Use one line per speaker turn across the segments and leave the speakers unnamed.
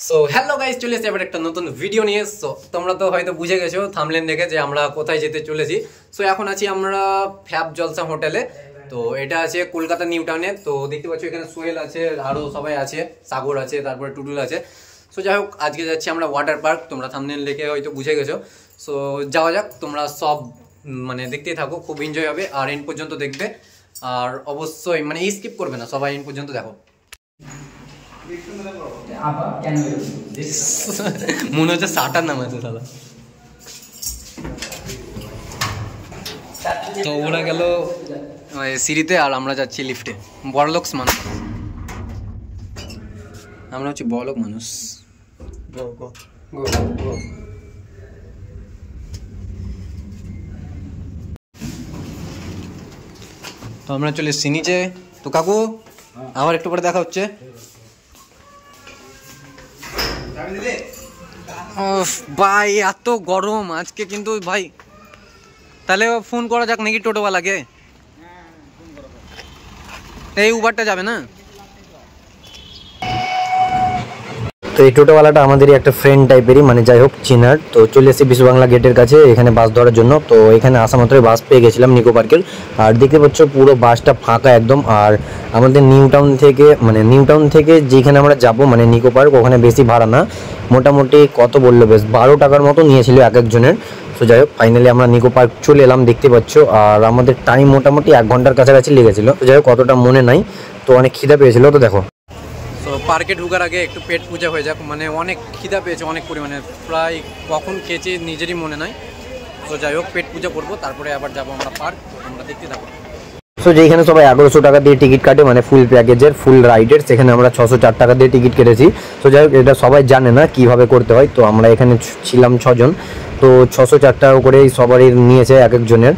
So hello guys, চলে এসেছি আবার একটা নতুন ভিডিও নিয়ে। সো তোমরা তো হয়তো বুঝে গেছো থাম্বনেল দেখে যে আমরা কোথায় যেতে চলেছি। সো এখন আছি আমরা ফ্যাব জলসা হোটেলে। তো এটা আছে কলকাতা নিউ টাউনে। তো দেখতে পাচ্ছ এখানে সোহেল আছে, আরও সবাই আছে, সাগর আছে, তারপরে টুটুল আছে। সো যাই হোক, আজকে যাচ্ছি আমরা ওয়াটার পার্ক। তোমরা থাম্বনেল দেখে হয়তো বুঝে গেছো। সো যাওয়া যাক, তোমরা সব দেখতেই থাকো, খুব এনজয় হবে আর এন্ড পর্যন্ত দেখবে। আর অবশ্যই স্কিপ করবে না, সবাই এন্ড পর্যন্ত দেখো। মনে হচ্ছে সাটার নাম আছে দাদা। তো ওরা গেল সিঁড়িতে আর আমরা যাচ্ছি লিফটে। বড়লোকস মানুষ, আমরা হচ্ছে বড়লোক মানুষ। তো আমরা চলে এসেছি নিচে। তো কাকু আবার একটু পরে দেখা হচ্ছে। ভাই এত গরম আজকে কিন্তু ভাই, তাহলে ফোন করা যাক নাকি টোটোওয়ালাকে? এই উবারটা যাবে না?
তো এই টোটোওয়ালাটা আমাদেরই একটা ফ্রেন্ড টাইপেরই, যাই হোক চিনার। তো চলে এসেছি বিশ্ব বাংলা গেটের কাছে এখানে বাস ধরার জন্য। তো এখানে আসা মাত্রই বাস পেয়ে গেছিলাম নিকো পার্কের। আর দেখতে পাচ্ছ পুরো বাসটা ফাঁকা একদম। আর আমাদের নিউ টাউন থেকে যেখানে আমরা যাবো নিকো পার্ক, ওখানে বেশি ভাড়া না, মোটামুটি কত বললো, বেশ 12 টাকার মতো নিয়েছিল এক একজনের। তো যাই হোক, ফাইনালি আমরা নিকো পার্ক চলে এলাম দেখতে পাচ্ছ। আর আমাদের টাইম মোটামুটি 1 ঘন্টার কাছাকাছি লেগেছিলো। তো যাই হোক, কতটা মনে নাই, তো অনেক খিদা পেয়েছিল। তো দেখো,
তো পার্কে ঢুকার আগে একটু পেট পূজা হয়ে যাক, অনেক খিদা পেয়েছে অনেক পরিমাণে, প্রায় কখন খেয়েছি নিজেরই মনে নাই। তো যাই হোক, পেট পূজা করবো, তারপরে আবার যাবো আমরা পার্ক। তো তোমরা দেখতে থাকো।
তো যেখানে সবাই 1100 টাকা দিয়ে টিকিট কাটে, ফুল প্যাকেজের ফুল রাইডের, সেখানে আমরা 604 টাকা দিয়ে টিকিট কেটেছি। তো যাই হোক, এটা সবাই জানে না কিভাবে করতে হয়। তো আমরা এখানে ছিলাম 6 জন। তো 604 টাকা করেই সবারই নিয়েছে এক একজনের।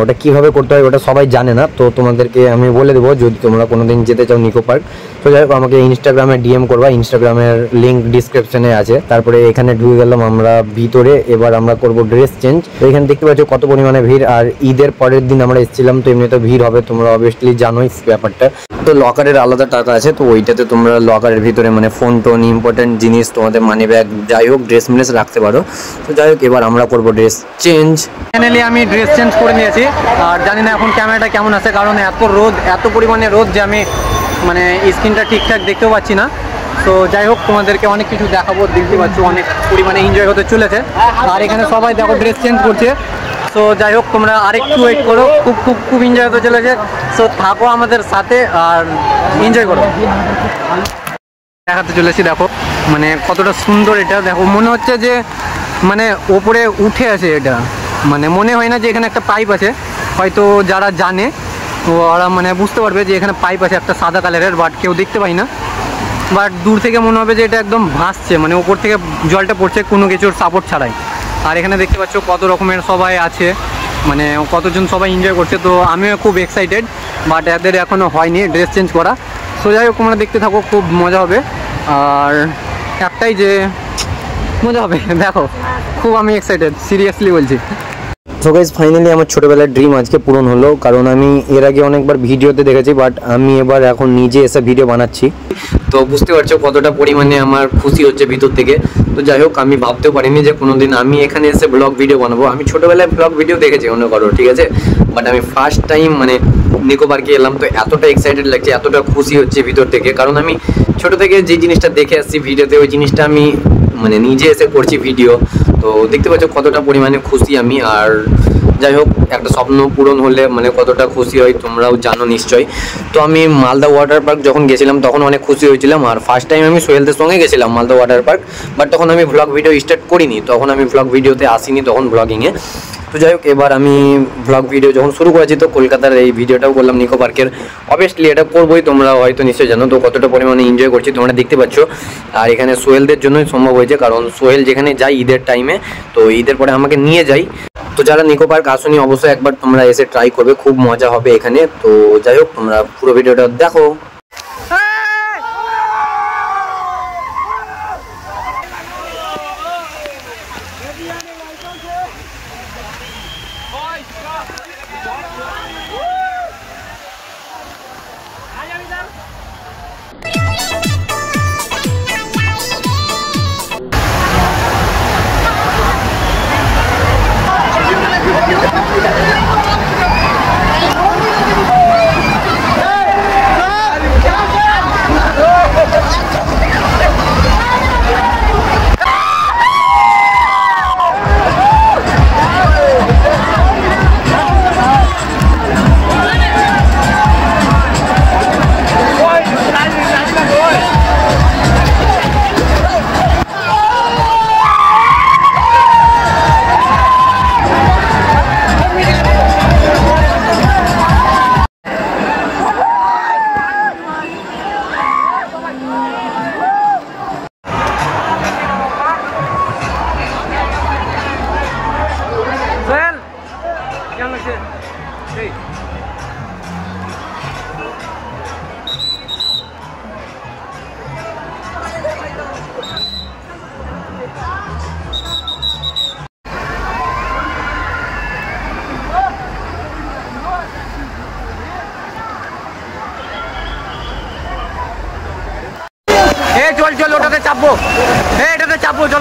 ওটা কিভাবে করতে হয় ওটা সবাই জানে না। তো তোমাদেরকে আমি বলে দেবো যদি তোমরা কোনোদিন যেতে চাও নিকো পার্ক। তো যাই হোক, আমাকে ইনস্টাগ্রামে ডিএম করবা, ইনস্টাগ্রামের লিঙ্ক ডিসক্রিপশনে আছে। তারপরে এখানে ঢুকে গেলাম আমরা ভিতরে। এবার আমরা করব ড্রেস চেঞ্জ। তো এখানে দেখতে পাচ্ছ কত পরিমাণে ভিড়। আর ঈদের পরের দিন আমরা এসেছিলাম, তো এমনিতে ভিড় হবে, তোমরা অবভিয়াসলি জানোই ব্যাপারটা। তো লকারের আলাদা টাকা আছে, তো ওইটাতে তোমরা লকারের ভিতরে ফোন টোন, ইম্পর্টেন্ট জিনিস, তোমাদের মানি ব্যাগ, যাই হোক ড্রেস মিনেস রাখতে পারো। তো যাই হোক, এবার আমরা করব ড্রেস চেঞ্জ।
ফাইনালি আমি ড্রেস চেঞ্জ করে নিয়েছি। আর জানি না এখন ক্যামেরাটা কেমন আছে, কারণ এত রোদ, এত পরিমাণে রোদ যে আমি স্ক্রিনটা ঠিকঠাক দেখতেও পাচ্ছি না। তো যাই হোক, তোমাদেরকে অনেক কিছু দেখাবো, দেখতে পাচ্ছ অনেক পরিমাণে এনজয় হতে চলেছে। আর এখানে সবাই দেখো ড্রেস চেঞ্জ করছে। তো যাই হোক, তোমরা আরেকটু ওয়েট করো, খুব খুব খুব এনজয় হতে চলেছে। সো থাকো আমাদের সাথে আর এনজয় করো। দেখাতে চলেছি, দেখো কতটা সুন্দর এটা। দেখো, মনে হচ্ছে যে ওপরে উঠে আছে এটা। মনে হয় না যে এখানে একটা পাইপ আছে। হয়তো যারা জানে ওরা বুঝতে পারবে যে এখানে পাইপ আছে একটা সাদা কালারের, বাট কেউ দেখতে পাই না। বাট দূর থেকে মনে হবে যে এটা একদম ভাসছে, ওপর থেকে জলটা পড়ছে কোনো কিছুর সাপোর্ট ছাড়াই। আর এখানে দেখতে পাচ্ছ কত রকমের সবাই আছে, কতজন সবাই এনজয় করছে। তো আমিও খুব এক্সাইটেড, বাট এদের এখনও হয়নি ড্রেস চেঞ্জ করা। সো যাই হোক, তোমরা দেখতে থাকো, খুব মজা হবে। আর একটাই যে মজা হবে, দেখো খুব আমি এক্সাইটেড, সিরিয়াসলি বলছি।
সো গাইস, ফাইনালি আমার ছোটোবেলার ড্রিম আজকে পূরণ হলো। কারণ আমি এর আগে অনেকবার ভিডিওতে দেখেছি, বাট আমি এবার এখন নিজে এসে ভিডিও বানাচ্ছি। তো বুঝতে পারছো কতটা পরিমাণে আমার খুশি হচ্ছে ভিতর থেকে। তো যাই হোক, আমি ভাবতেও পারিনি যে কোনোদিন আমি এখানে এসে ব্লগ ভিডিও বানাবো। আমি ছোটোবেলায় ব্লগ ভিডিও দেখেছি অন্য কারো, ঠিক আছে, বাট আমি ফার্স্ট টাইম নিকো পার্কে এলাম। তো এতটা এক্সাইটেড লাগছে, এতটা খুশি হচ্ছে ভিতর থেকে। কারণ আমি ছোটো থেকে যে জিনিসটা দেখে আসছি ভিডিওতে, ওই জিনিসটা আমি নিজে এসে করছি ভিডিও। তো দেখতে পাচ্ছ কতটা পরিমাণে খুশি আমি। আর যাই হোক, একটা স্বপ্ন পূরণ হলে কতটা খুশি হয় তোমরাও জানো নিশ্চয়ই। তো আমি মালদা ওয়াটার পার্ক যখন গেছিলাম তখন অনেক খুশি হয়েছিলাম। আর ফার্স্ট টাইম আমি সোহেলদের সঙ্গে গেছিলাম মালদা ওয়াটার পার্ক, বাট তখন আমি ভ্লগ ভিডিও স্টার্ট করিনি, তখন আমি ভ্লগ ভিডিওতে আসিনি, তখন ব্লগিংয়ে। তো যাই হোক, এবার আমি ভ্লগ ভিডিও যখন শুরু করেছি, তো কলকাতার এই ভিডিওটাও করলাম নিকো পার্কের। অবভিয়াসলি এটা করবোই, তোমরা হয়তো নিশ্চয়ই জানো। তো কতটা পরিমাণে এনজয় করছি তোমরা দেখতে পাচ্ছ। আর এখানে সোহেলদের জন্যই সম্ভব হয়েছে, কারণ সোহেল যেখানে যায় ঈদের টাইমে, তো ঈদের পরে আমাকে নিয়ে যাই। তো যারা নিকো পার্ক আসনি, অবশ্যই একবার তোমরা এসে ট্রাই করবে, খুব মজা হবে এখানে। তো যাই হোক, তোমরা পুরো ভিডিওটা দেখো।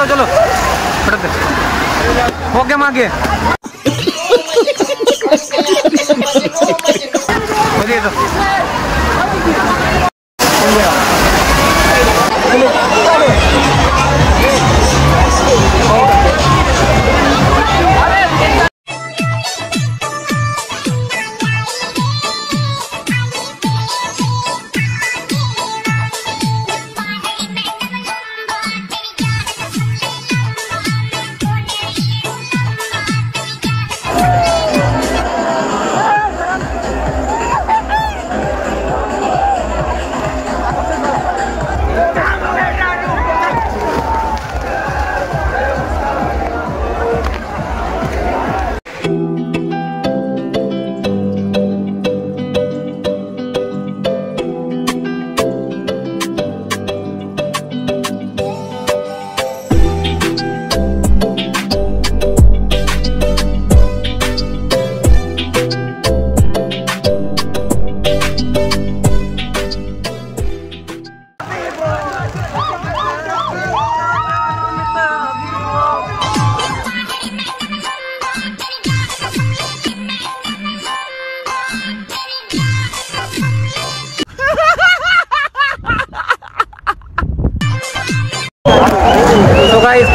चलो चलो ओके मागे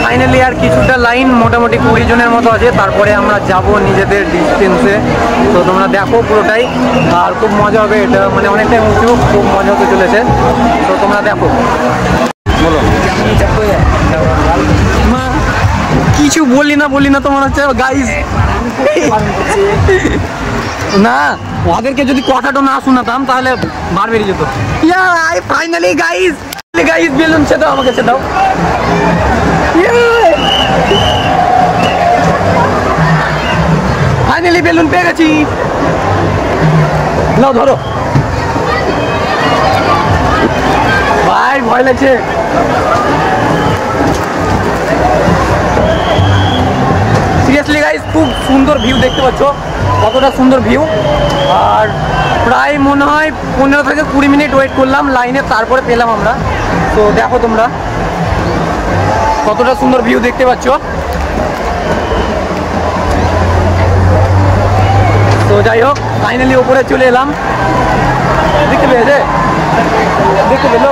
ফাইনালি আর কিছুটা লাইন মোটামুটি 20 জনের মতো আছে, তারপরে আমরা যাব নিজেদের ডিস্টেন্সে। তো তোমরা দেখো পুরোটাই, আর খুব মজা হবে। এটা মানে অনেকটাই উঁচু, খুব মজা হতে চলেছে। তো তোমরা দেখো, বলো কিছু বলি না তোমার হচ্ছে গাইস না, ওদেরকে যদি কথাটা না শোনাতাম তাহলে বার বেরিয়ে যেত। ফাইনালি গাইস বেলুন সে দাও, আমাকে সে দাও। ফাইনালি বেলুন পেয়ে গেছি, নাও ধরো। ভাই ভয় লাগছে। সিরিয়াসলি গাইস খুব সুন্দর ভিউ দেখতে পাচ্ছ, কতটা সুন্দর ভিউ। আর প্রায় মনে হয় 15 থেকে 20 মিনিট ওয়েট করলাম লাইনে, তারপরে পেলাম আমরা। তো দেখো তোমরা কতটা সুন্দর ভিউ দেখতে পাচ্ছ। তো যাই হোক ফাইনালি উপরে চলে এলাম। দেখতে পেয়েছে, দেখতে পেলো।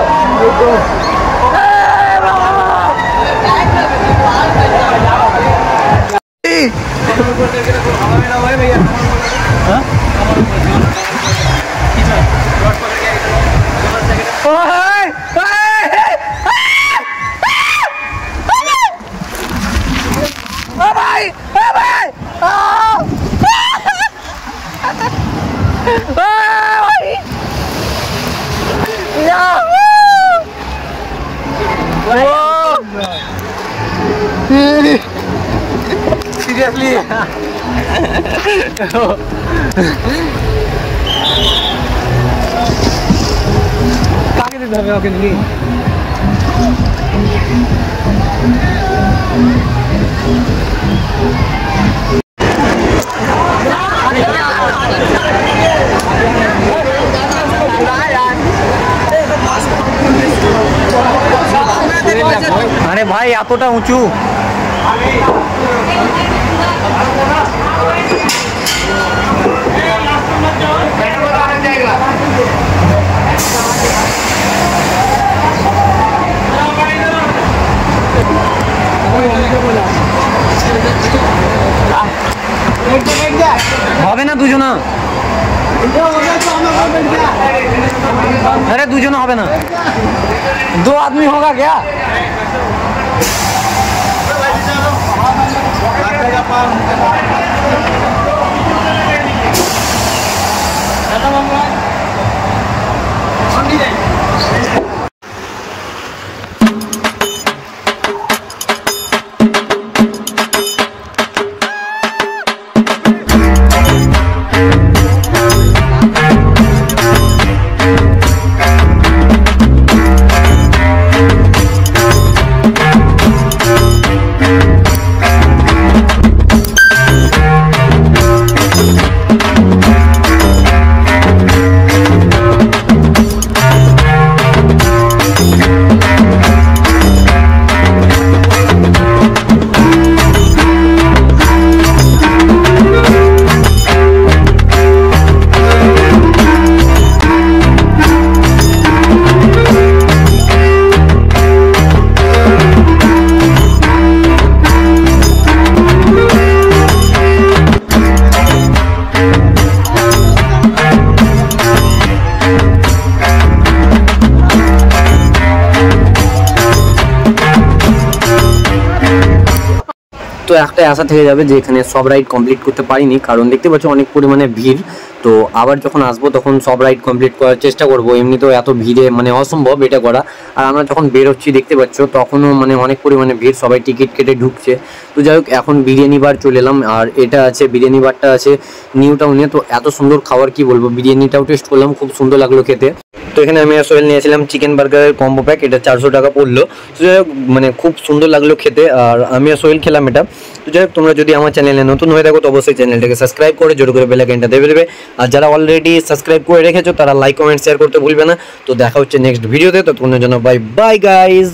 Seriously? কাকে দিতে হবে ওকে নিয়ে? আরে ভাই এতটা উঁচু। হবে না দুজনা, अरे দুজনা হবে না, 2 आदमी होगा क्या?
তো একটা আশা থেকে যাবে যে এখানে সব রাইড কমপ্লিট করতে পারিনি, কারণ দেখতে পাচ্ছ অনেক পরিমাণে ভিড়। তো আবার যখন আসবো তখন সব রাইড কমপ্লিট করার চেষ্টা করবো। এমনিতেও এত ভিড়ে মানে অসম্ভব এটা করা। আর আমরা যখন বেরোচ্ছি দেখতে পাচ্ছ তখনও মানে অনেক পরিমাণে ভিড়, সবাই টিকিট কেটে ঢুকছে। তো যাই হোক, এখন বিরিয়ানি বার চলে এলাম। আর এটা আছে বিরিয়ানি বারটা আছে নিউ টাউনে। তো এত সুন্দর খাবার কি বলবো, বিরিয়ানিটাও টেস্ট করলাম, খুব সুন্দর লাগলো খেতে। তো এখানে আমি আসলে নিয়েছিলাম চিকেন বার্গারের কম্বো প্যাক, এটা 400 টাকা পড়লো। তো যাই হোক, মানে খুব সুন্দর লাগলো খেতে, আর আমি আসলে খেলাম এটা। তো যাই হোক, তোমরা যদি আমার চ্যানেলে নতুন হয়ে থাকো তো অবশ্যই চ্যানেলটাকে সাবস্ক্রাইব করে জোর করে বেল আইকনটা দেবে দেবে। আর যারা অলরেডি সাবস্ক্রাইব করে রেখেছো তারা লাইক কমেন্ট শেয়ার করতে ভুলবে না। তো দেখা হচ্ছে নেক্সট ভিডিওতে, ততক্ষণের জন্য বাই বাই গাইজ।